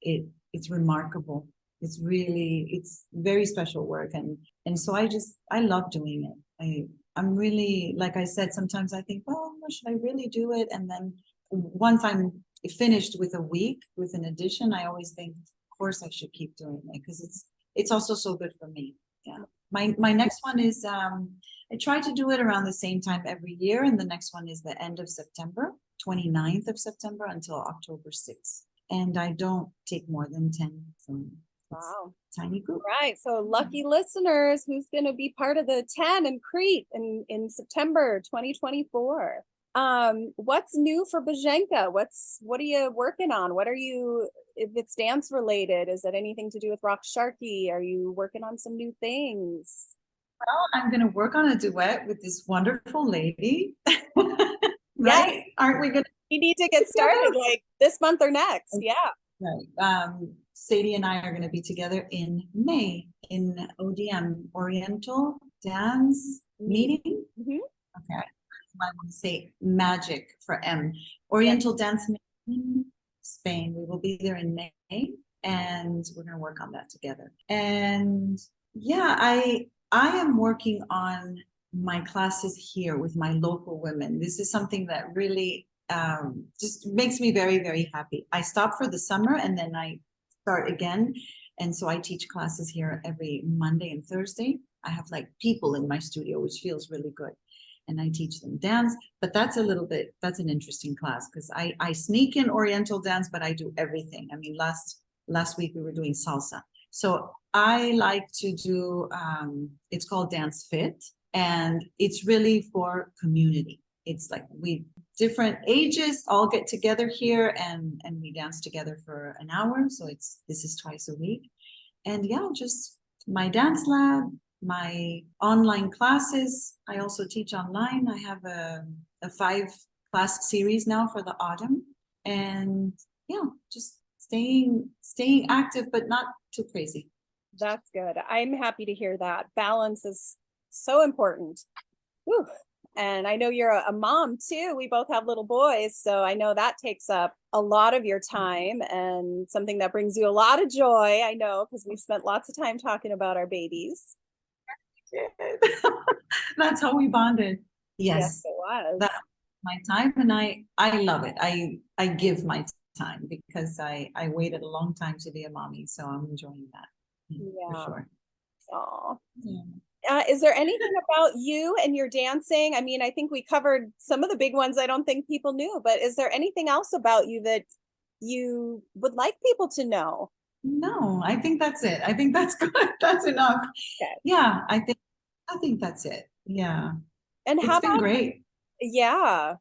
B: it's remarkable. It's very special work. And so I love doing it. I'm really, like I said, sometimes I think, oh, should I really do it? And then once I'm finished with a week with an edition, I always think, of course I should keep doing it, because it's also so good for me. Yeah. My next one is I try to do it around the same time every year, and the next one is the end of September, 29th of September until October 6th. And I don't take more than 10. So
A: wow.
B: Tiny group.
A: Right. So lucky listeners, who's going to be part of the 10 in Crete in September 2024. What's new for Bozenka? What are you working on? What are you, if it's dance related, is it anything to do with Rock Sharky? Are you working on some new things?
B: Well, I'm going to work on a duet with this wonderful lady. Right?
A: Yeah.
B: Aren't we going to?
A: We need to get started like this month or next. Yeah.
B: Right. Sadie and I are going to be together in May in ODM, Oriental Dance Meeting.
A: Mm-hmm.
B: Okay. I want to say magic for M. Oriental Dance Meeting, Spain. We will be there in May, and we're going to work on that together. And yeah, I am working on my classes here with my local women. This is something that really just makes me very, very happy. I stop for the summer and then I start again. And so I teach classes here every Monday and Thursday. I have like people in my studio, which feels really good. And I teach them dance, but that's an interesting class, because I sneak in Oriental dance, but I do everything. I mean, last week we were doing salsa. So I like to do, it's called Dance Fit, and it's really for community. It's like different ages all get together here and we dance together for an hour. So this is twice a week. And yeah, just my dance lab, my online classes. I also teach online. I have a 5-class series now for the autumn. And yeah, just staying active, but not too crazy.
A: That's good. I'm happy to hear that. Balance is so important. Whew. And I know you're a mom too. We both have little boys, so I know that takes up a lot of your time and something that brings you a lot of joy. I know, because we've spent lots of time talking about our babies.
B: That's how we bonded.
A: Yes, it was.
B: That's my time, and I love it. I give my time because I waited a long time to be a mommy, so I'm enjoying that.
A: Yeah.
B: For sure.
A: Oh.
B: Yeah.
A: Is there anything about you and your dancing? I mean, I think we covered some of the big ones I don't think people knew, but is there anything else about you that you would like people to know?
B: No, I think that's it. I think that's good. That's enough.
A: Okay.
B: Yeah, I think that's it. Yeah.
A: And
B: it's been great.
A: Yeah.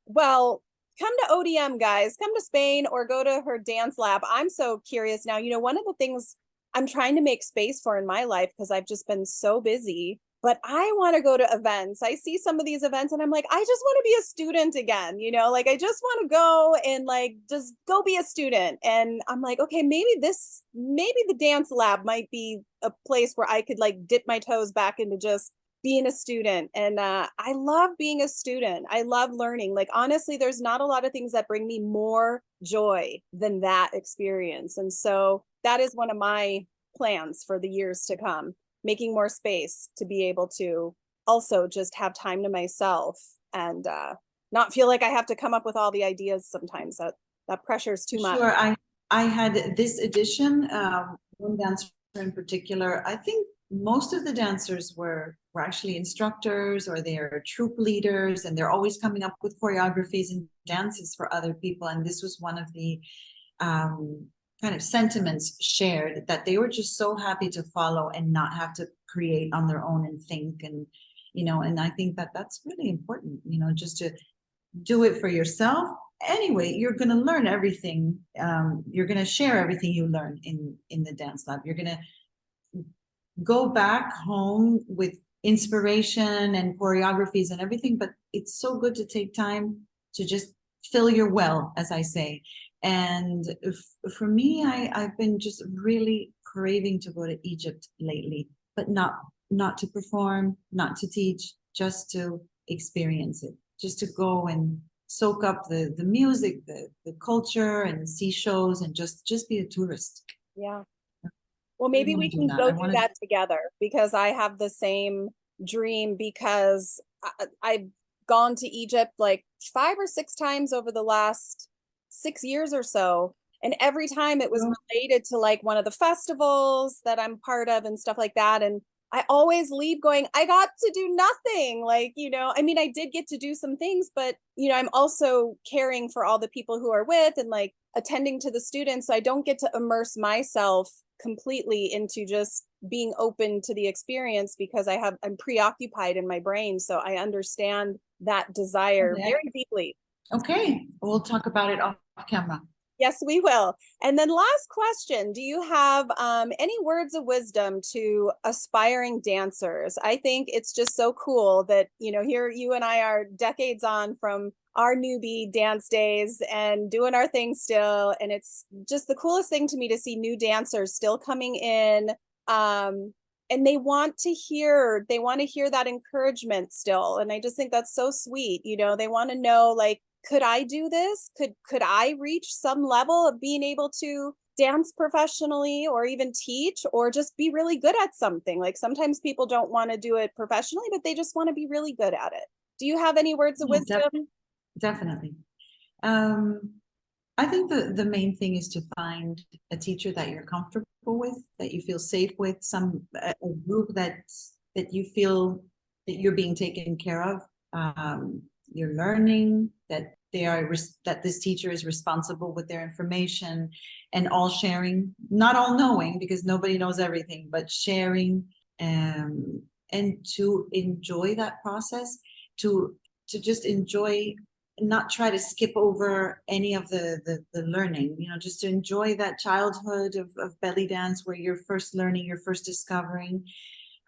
A: Well, come to ODM, guys. Come to Spain or go to her dance lab. I'm so curious now. You know, one of the things I'm trying to make space for in my life, because I've just been so busy, but I want to go to events. I see some of these events and I'm like, I just want to be a student again, you know, like I just want to go and like just go be a student. And I'm like, okay, maybe the dance lab might be a place where I could like dip my toes back into just being a student. And I love being a student. I love learning. Like, honestly, there's not a lot of things that bring me more joy than that experience. And so that is one of my plans for the years to come, making more space to be able to also just have time to myself and not feel like I have to come up with all the ideas sometimes. That pressure is too much.
B: Sure. I had this edition, one dancer in particular. I think most of the dancers were actually instructors, or they're troupe leaders, and they're always coming up with choreographies and dances for other people. And this was one of the kind of sentiments shared, that they were just so happy to follow and not have to create on their own and think. And you know, and I think that that's really important, you know, just to do it for yourself. Anyway, you're going to learn everything. You're going to share everything you learn in the dance lab. You're going to go back home with inspiration and choreographies and everything, but it's so good to take time to just fill your well, as I say. And for me, I've been just really craving to go to Egypt lately, but not to perform, not to teach, just to experience it, just to go and soak up the music, the culture, and see shows, and just be a tourist.
A: Yeah. Well,
B: I really
A: maybe
B: want
A: we
B: to do
A: can
B: that.
A: go
B: I
A: do
B: want to.
A: that together because I have the same dream because I've gone to Egypt like 5 or 6 times over the last 6 years or so. And every time it was related to like one of the festivals that I'm part of and stuff like that. And I always leave going, I got to do nothing. Like, I mean, I did get to do some things, but, I'm also caring for all the people who are with and like attending to the students. So I don't get to immerse myself completely into just being open to the experience because I'm preoccupied in my brain. So I understand that desire very deeply.
B: Okay, we'll talk about it off camera.
A: Yes, we will. And then last question, do you have any words of wisdom to aspiring dancers? I think it's just so cool that, here you and I are decades on from our newbie dance days and doing our thing still. And it's just the coolest thing to me to see new dancers still coming in. And they want to hear that encouragement still. And I just think that's so sweet. They want to know, like, could I do this? Could I reach some level of being able to dance professionally or even teach or just be really good at something? Like sometimes people don't want to do it professionally, but they just want to be really good at it. Do you have any words of wisdom?
B: Definitely. I think the main thing is to find a teacher that you're comfortable with, that you feel safe with, a group that you feel that you're being taken care of. You're learning that that this teacher is responsible with their information and all sharing, not all knowing because nobody knows everything, but sharing, and to enjoy that process, to just enjoy, not try to skip over any of the learning, just to enjoy that childhood of belly dance where you're first learning, you're first discovering.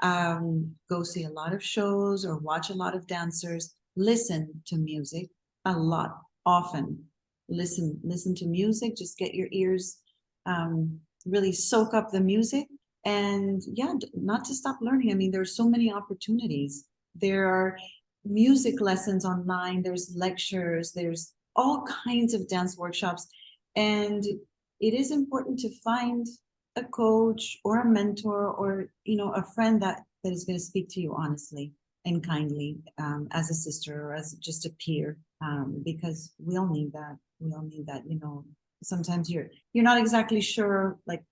B: Go see a lot of shows or watch a lot of dancers, listen to music a lot, often listen to music, just get your ears, really soak up the music, and yeah, not to stop learning. I mean, there's so many opportunities. There are music lessons online, there's lectures, there's all kinds of dance workshops, and it is important to find a coach or a mentor or a friend that is going to speak to you honestly and kindly, as a sister or as just a peer, because we all need that. Sometimes you're not exactly sure, like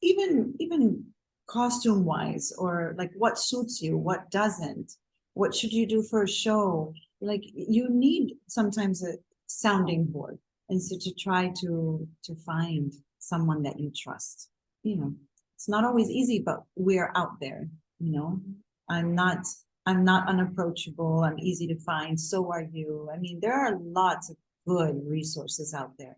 B: even costume wise, or like what suits you, what doesn't, what should you do for a show. Like you need sometimes a sounding board, and so to try to find someone that you trust. It's not always easy, but we're out there. I'm not unapproachable. I'm easy to find. So are you. I mean, there are lots of good resources out there.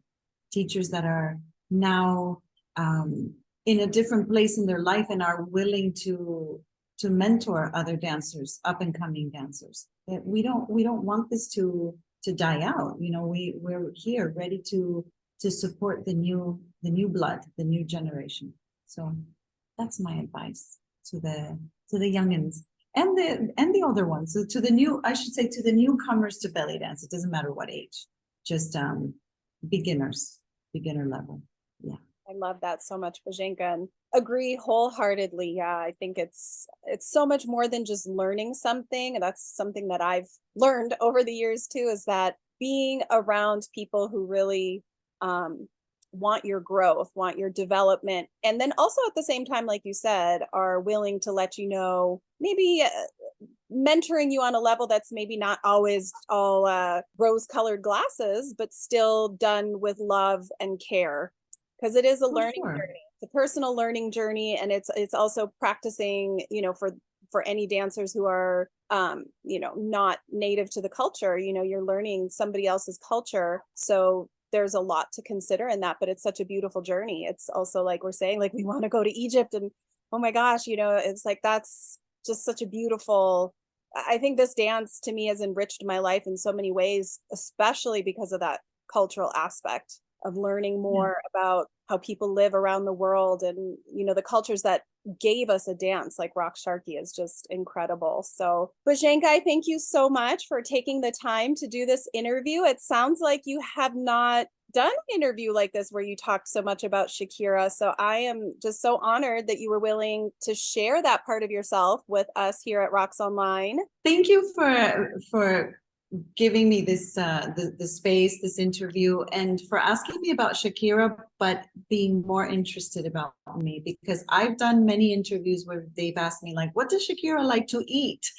B: Teachers that are now in a different place in their life and are willing to mentor other dancers, up and coming dancers. That we don't want this to die out. We're here ready to support the new blood, the new generation. So that's my advice to the youngins and the older ones. So to the newcomers to belly dance. It doesn't matter what age, just beginner level. Yeah.
A: I love that so much, Bozenka, and agree wholeheartedly. Yeah, I think it's so much more than just learning something. And that's something that I've learned over the years too, is that being around people who really want your growth, want your development, and then also at the same time, like you said, are willing to let you know, maybe mentoring you on a level that's maybe not always all rose-colored glasses, but still done with love and care, because it is a learning journey. It's a personal learning journey, and it's also practicing, for any dancers who are not native to the culture. You're learning somebody else's culture, so there's a lot to consider in that, but it's such a beautiful journey. It's also, like we're saying, like we want to go to Egypt, and oh my gosh, it's like that's just such a beautiful, I think this dance to me has enriched my life in so many ways, especially because of that cultural aspect of learning more about how people live around the world, and the cultures that gave us a dance like Raqs is just incredible. So Bozenka, I thank you so much for taking the time to do this interview. It sounds like you have not done an interview like this where you talked so much about Shakira. So I am just so honored that you were willing to share that part of yourself with us here at Raqs Online.
B: Thank you for giving me this the space, this interview, and for asking me about Shakira, but being more interested about me, because I've done many interviews where they've asked me like, what does Shakira like to eat?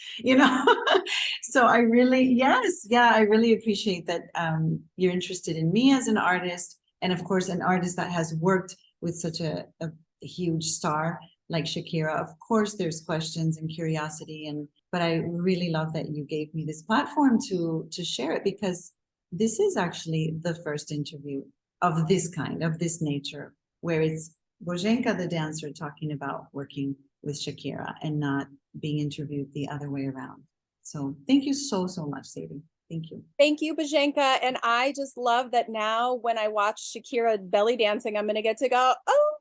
B: So I really, I really appreciate that you're interested in me as an artist, and of course an artist that has worked with such a huge star like Shakira. Of course there's questions and curiosity, but I really love that you gave me this platform to share it, because this is actually the first interview of this kind, of this nature, where it's Bozenka the dancer talking about working with Shakira and not being interviewed the other way around. So thank you so much, Sadie. Thank you.
A: Thank you, Bozenka. And I just love that now when I watch Shakira belly dancing, I'm going to get to go, oh,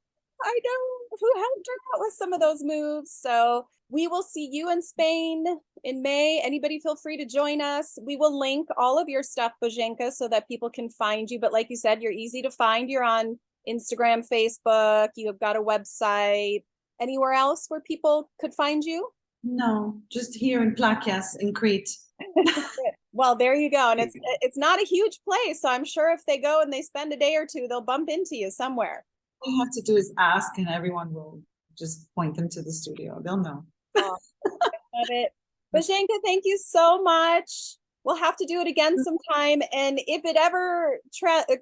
A: I know who helped her out with some of those moves. So we will see you in Spain in May. Anybody feel free to join us. We will link all of your stuff, Bozenka, so that people can find you. But like you said, you're easy to find. You're on Instagram, Facebook. You have got a website. Anywhere else where people could find you?
B: No, just here in Plakias in Crete.
A: Well, there you go. And it's not a huge place. So I'm sure if they go and they spend a day or two, they'll bump into you somewhere.
B: All you have to do is ask, and everyone will just point them to the studio. They'll know.
A: Oh, love it. Bozenka, thank you so much. We'll have to do it again sometime. And if it ever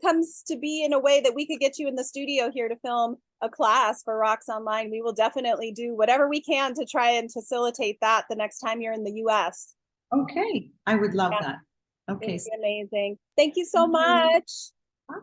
A: comes to be in a way that we could get you in the studio here to film a class for Raqs Online, we will definitely do whatever we can to try and facilitate that the next time you're in the US.
B: Okay, I would love that. Okay.
A: Amazing. Thank you so much.
B: Bye.